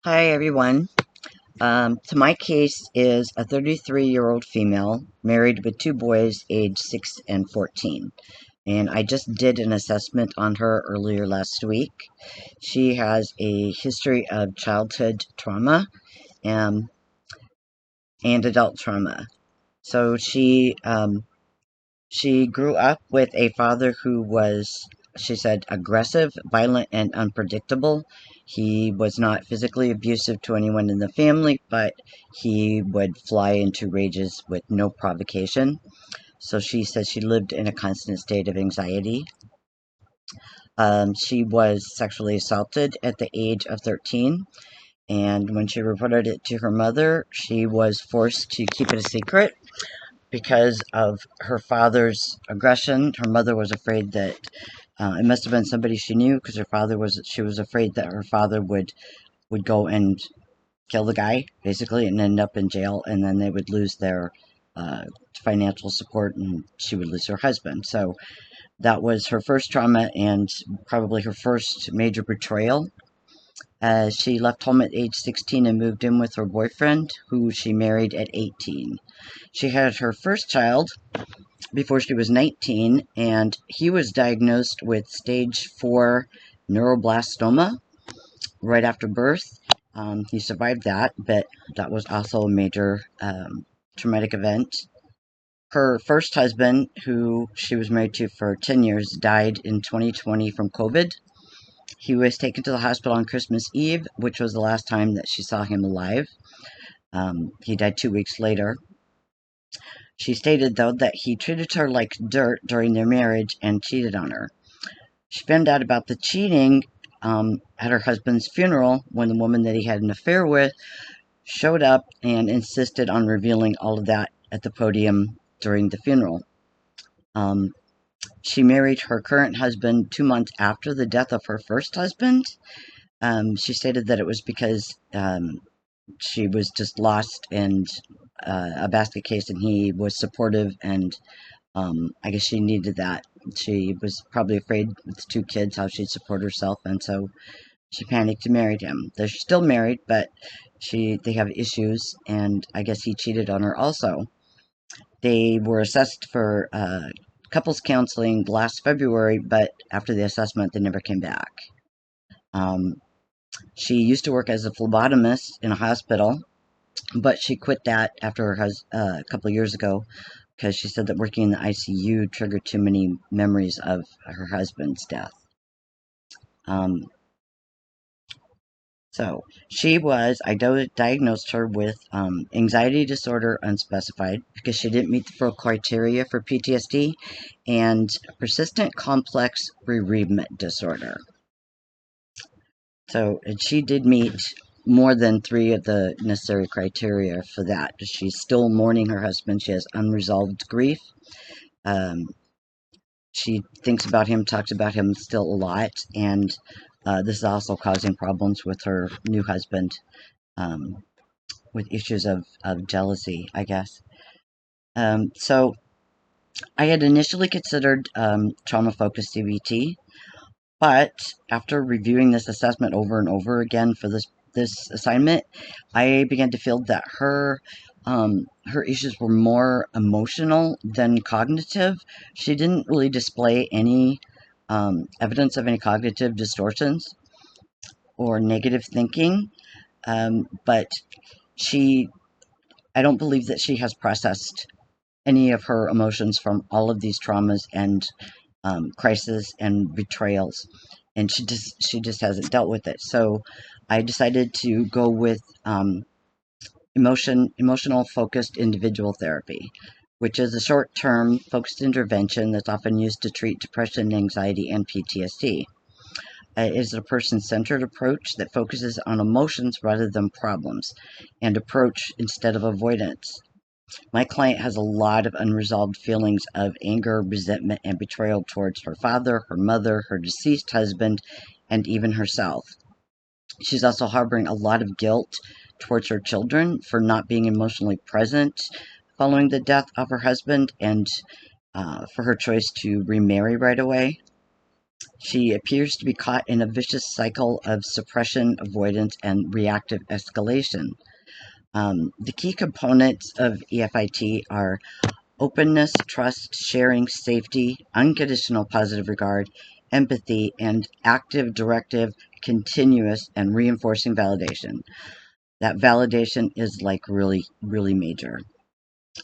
Hi, everyone. So my case is a 33-year-old female married with two boys aged 6 and 14. And I just did an assessment on her earlier last week. She has a history of childhood trauma um, and adult trauma. So she grew up with a father who was, she said, aggressive, violent, and unpredictable. He was not physically abusive to anyone in the family, but he would fly into rages with no provocation. So she says she lived in a constant state of anxiety. She was sexually assaulted at the age of 13, and when she reported it to her mother, she was forced to keep it a secret because of her father's aggression. Her mother was afraid that it must have been somebody she knew, because she was afraid that her father would go and kill the guy, basically, and end up in jail, and then they would lose their uh, financial support, and she would lose her husband. So that was her first trauma and probably her first major betrayal. She left home at age 16 and moved in with her boyfriend, who she married at 18. She had her first child before she was 19, and he was diagnosed with stage 4 neuroblastoma right after birth. He survived that, but that was also a major traumatic event. Her first husband, who she was married to for 10 years, died in 2020 from COVID. He was taken to the hospital on Christmas Eve, which was the last time that she saw him alive. He died 2 weeks later. She stated, though, that he treated her like dirt during their marriage and cheated on her. She found out about the cheating at her husband's funeral when the woman that he had an affair with showed up and insisted on revealing all of that at the podium during the funeral. Um, she married her current husband 2 months after the death of her first husband. She stated that it was because she was just lost and a basket case, and he was supportive, and I guess she needed that. She was probably afraid with 2 kids how she'd support herself, and so she panicked and married him. They're still married, but they have issues, and I guess he cheated on her also. They were assessed for couples counseling last February, but after the assessment, they never came back. Um, she used to work as a phlebotomist in a hospital, but she quit that after a couple of years ago because she said that working in the ICU triggered too many memories of her husband's death. Um, so I diagnosed her with anxiety disorder unspecified because she didn't meet the full criteria for PTSD, and persistent complex bereavement disorder. So she did meet more than 3 of the necessary criteria for that. She's still mourning her husband. She has unresolved grief. Um, she thinks about him, talks about him still a lot, and this is also causing problems with her new husband, um, with issues of jealousy, I guess. So I had initially considered trauma-focused CBT, but after reviewing this assessment over and over again for this assignment, I began to feel that her issues were more emotional than cognitive. She didn't really display any evidence of any cognitive distortions or negative thinking, but she I don't believe that she has processed any of her emotions from all of these traumas and crises and betrayals, and she just hasn't dealt with it. So I decided to go with emotional focused individual therapy, which is a short term focused intervention that's often used to treat depression, anxiety, and PTSD. It is a person centered approach that focuses on emotions rather than problems, and approach instead of avoidance. My client has a lot of unresolved feelings of anger, resentment, and betrayal towards her father, her mother, her deceased husband, and even herself. She's also harboring a lot of guilt towards her children for not being emotionally present following the death of her husband, and for her choice to remarry right away. She appears to be caught in a vicious cycle of suppression, avoidance, and reactive escalation. The key components of EFIT are openness, trust, sharing, safety, unconditional positive regard, empathy, and active, directive, continuous, and reinforcing validation. That validation is like really, really major.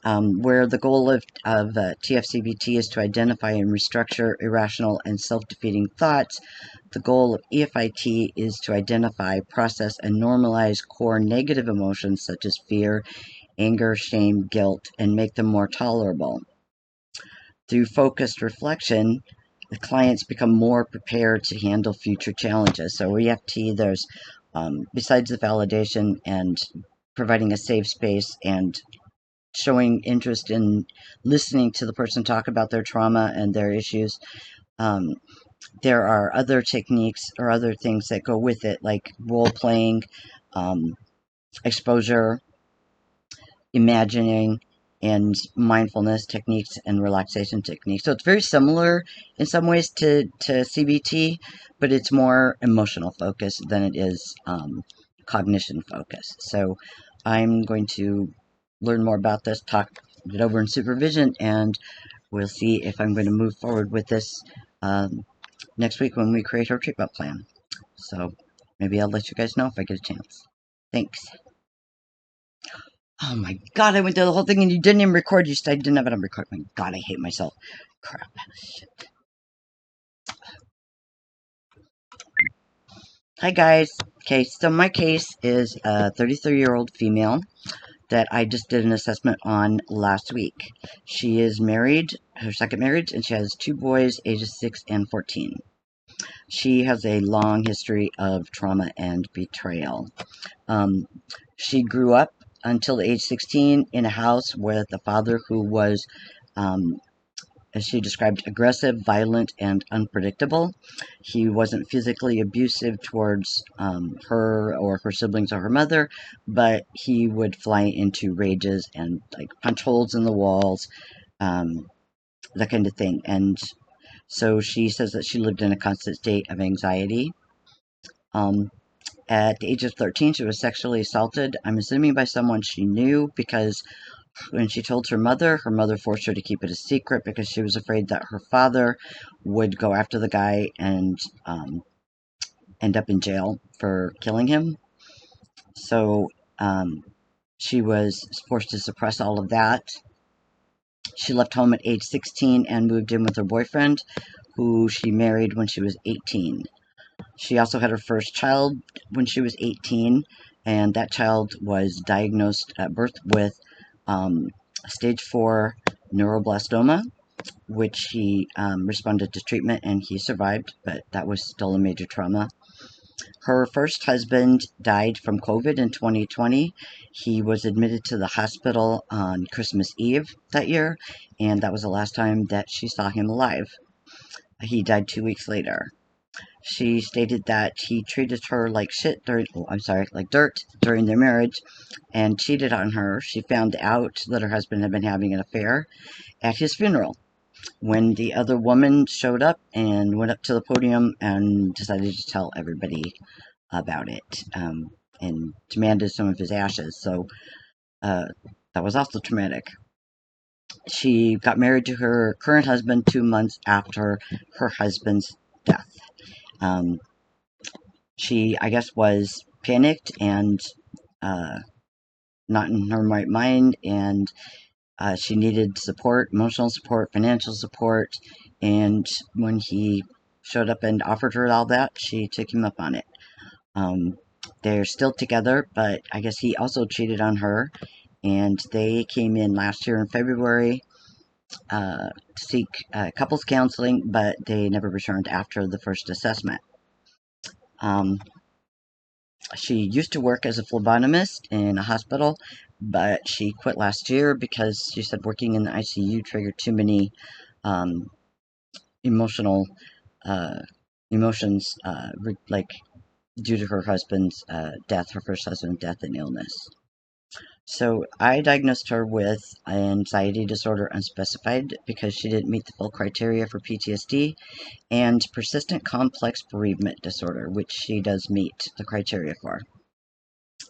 Where the goal of TFCBT is to identify and restructure irrational and self-defeating thoughts, the goal of EFIT is to identify, process, and normalize core negative emotions such as fear, anger, shame, guilt, and make them more tolerable. Through focused reflection, the clients become more prepared to handle future challenges. So EFT, there's besides the validation and providing a safe space and showing interest in listening to the person talk about their trauma and their issues, um, there are other techniques or other things that go with it, like role playing, um, exposure, imagining, and mindfulness techniques and relaxation techniques. So it's very similar in some ways to CBT, but it's more emotional focused than it is cognition focused. So I'm going to learn more about this, talk it over in supervision, and we'll see if I'm going to move forward with this next week when we create our treatment plan. So maybe I'll let you guys know if I get a chance. Thanks. Oh my god, I went through the whole thing and you didn't even record. You said I didn't have it on record. My god, I hate myself. Crap. Shit. Hi guys. Okay, so my case is a 33-year-old female that I just did an assessment on last week. She is married, her second marriage, and she has two boys, ages 6 and 14. She has a long history of trauma and betrayal. Um, she grew up until age 16 in a house with a father who was, as she described, aggressive, violent, and unpredictable. He wasn't physically abusive towards her or her siblings or her mother, but he would fly into rages and like punch holes in the walls, um, that kind of thing. And so she says that she lived in a constant state of anxiety. Um, at the age of 13, she was sexually assaulted, I'm assuming by someone she knew, because when she told her mother forced her to keep it a secret because she was afraid that her father would go after the guy and end up in jail for killing him. So um, she was forced to suppress all of that. She left home at age 16 and moved in with her boyfriend, who she married when she was 18. She also had her first child when she was 18, and that child was diagnosed at birth with stage 4 neuroblastoma, which he responded to treatment and he survived, but that was still a major trauma. Her first husband died from COVID in 2020. He was admitted to the hospital on Christmas Eve that year, and that was the last time that she saw him alive. He died 2 weeks later. She stated that he treated her like shit like dirt during their marriage and cheated on her. She found out that her husband had been having an affair at his funeral when the other woman showed up and went up to the podium and decided to tell everybody about it, and demanded some of his ashes. So that was also traumatic. She got married to her current husband 2 months after her husband's death. Um, she, I guess, was panicked and uh, not in her right mind, and she needed support, emotional support, financial support, and when he showed up and offered her all that, she took him up on it. They're still together, but I guess he also cheated on her, and they came in last year in February to seek couples counseling, but they never returned after the first assessment. She used to work as a phlebotomist in a hospital, but she quit last year because she said working in the ICU triggered too many um, emotional uh, emotions, like due to her husband's death, her first husband's death and illness. So I diagnosed her with anxiety disorder unspecified because she didn't meet the full criteria for PTSD, and persistent complex bereavement disorder, which she does meet the criteria for.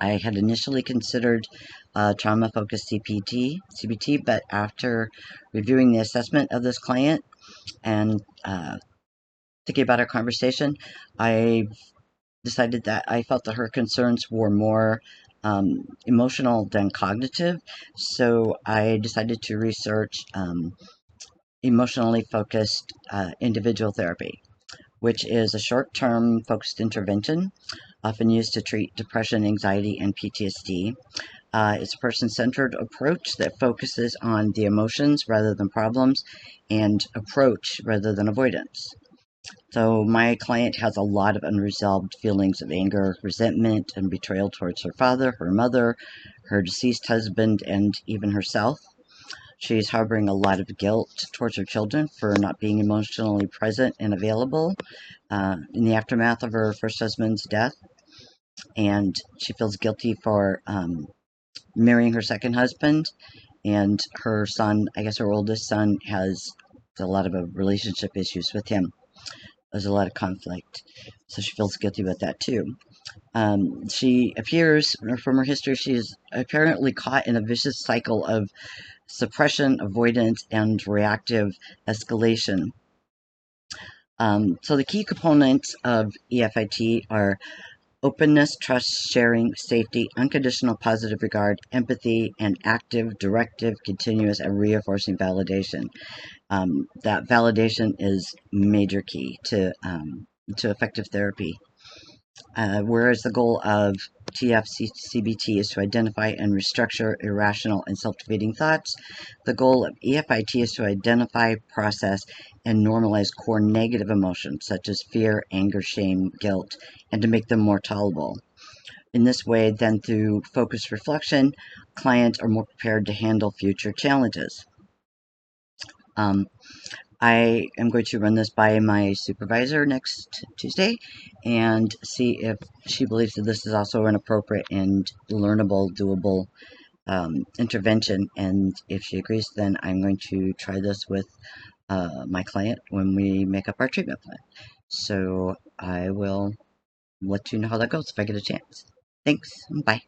I had initially considered trauma-focused CBT, but after reviewing the assessment of this client and thinking about our conversation, I decided that I felt that her concerns were more emotional than cognitive. So I decided to research emotionally focused individual therapy, which is a short-term focused intervention often used to treat depression, anxiety, and PTSD. It's a person-centered approach that focuses on the emotions rather than problems, and approach rather than avoidance. So my client has a lot of unresolved feelings of anger, resentment, and betrayal towards her father, her mother, her deceased husband, and even herself. She's harboring a lot of guilt towards her children for not being emotionally present and available in the aftermath of her first husband's death. And she feels guilty for marrying her second husband. And her son, I guess her oldest son, has a lot of relationship issues with him. There's a lot of conflict. So she feels guilty about that too. She appears, from her history, she is apparently caught in a vicious cycle of suppression, avoidance, and reactive escalation. So the key components of EFIT are openness, trust, sharing, safety, unconditional positive regard, empathy, and active, directive, continuous, and reinforcing validation. That validation is major key to effective therapy. Whereas the goal of TFCBT is to identify and restructure irrational and self-defeating thoughts, the goal of EFIT is to identify, process, and normalize core negative emotions such as fear, anger, shame, guilt, and to make them more tolerable. In this way, then through focused reflection, clients are more prepared to handle future challenges. Um, I am going to run this by my supervisor next Tuesday and see if she believes that this is also an appropriate and learnable, doable intervention. And if she agrees, then I'm going to try this with my client when we make up our treatment plan. So I will let you know how that goes if I get a chance. Thanks. Bye.